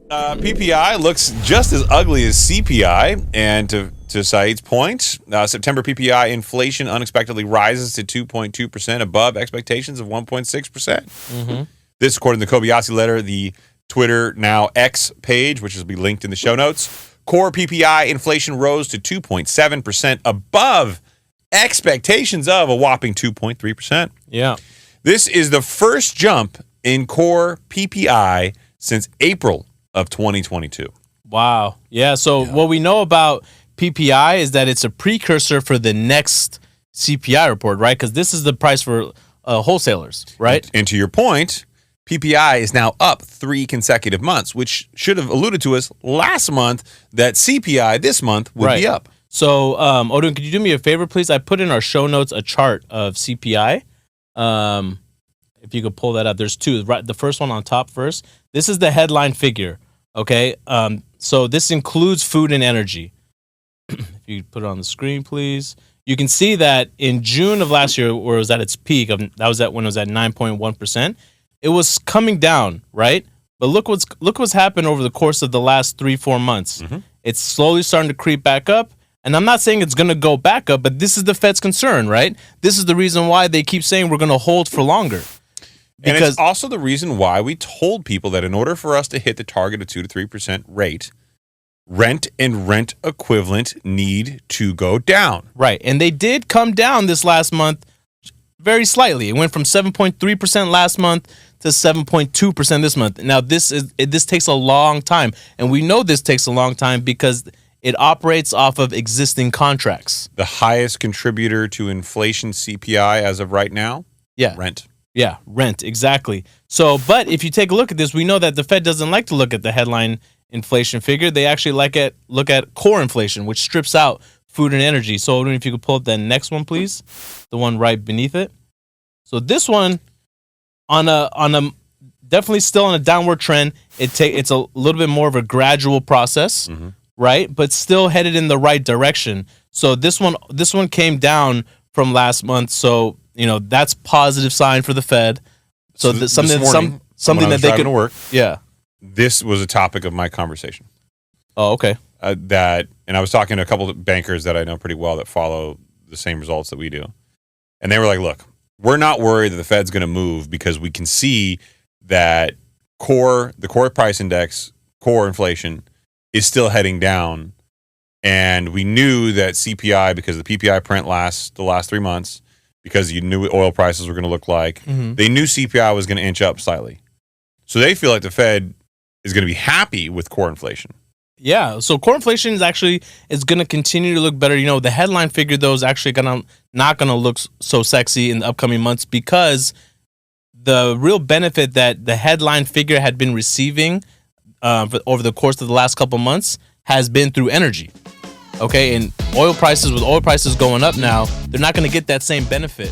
PPI looks just as ugly as CPI, and to Saeed's point, September PPI inflation unexpectedly rises to 2.2%, above expectations of 1.6%. Mm-hmm. This, according to the Kobayashi letter, the Twitter, now X page, which will be linked in the show notes. Core PPI inflation rose to 2.7%, above expectations of a whopping 2.3%. Yeah. This is the first jump in core PPI since April of 2022. Wow. Yeah. So what we know about PPI is that it's a precursor for the next CPI report, right? Because this is the price for wholesalers, right? And to your point, PPI is now up 3 consecutive months, which should have alluded to us last month that CPI this month would be up. So, Odin, could you do me a favor, please? I put in our show notes a chart of CPI. If you could pull that up, there's two. Right, the first one on top first. This is the headline figure. Okay. So this includes food and energy. If you put it on the screen, please. You can see that in June of last year, where it was at its peak, when it was at 9.1%. It was coming down, right? But look what's happened over the course of the last 3-4 months. Mm-hmm. It's slowly starting to creep back up. And I'm not saying it's going to go back up, but this is the Fed's concern, right? This is the reason why they keep saying we're going to hold for longer. And it's also the reason why we told people that in order for us to hit the target of 2 to 3% rate, rent and rent equivalent need to go down. Right. And they did come down this last month very slightly. It went from 7.3% last month to 7.2% this month. Now, this takes a long time. And we know this takes a long time because it operates off of existing contracts. The highest contributor to inflation CPI as of right now? Yeah. Rent. Yeah, rent, exactly. So, but if you take a look at this, we know that the Fed doesn't like to look at the headline inflation figure. They actually look at core inflation, which strips out food and energy. So, if you could pull up that next one, please, the one right beneath it. So, this one on a definitely still on a downward trend. It's a little bit more of a gradual process, mm-hmm. right? But still headed in the right direction. So, this one came down from last month. So, that's positive sign for the Fed. So something that they could work. Yeah. This was a topic of my conversation. Oh, okay. And I was talking to a couple of bankers that I know pretty well that follow the same results that we do. And they were like, look, we're not worried that the Fed's going to move because we can see that the core price index, core inflation is still heading down. And we knew that CPI, because the PPI print the last 3 months, because you knew what oil prices were going to look like. Mm-hmm. They knew CPI was going to inch up slightly. So they feel like the Fed is going to be happy with core inflation. Yeah, so core inflation is going to continue to look better. The headline figure, though, is actually not going to look so sexy in the upcoming months because the real benefit that the headline figure had been receiving over the course of the last couple months has been through energy. Okay, and with oil prices going up now, they're not going to get that same benefit.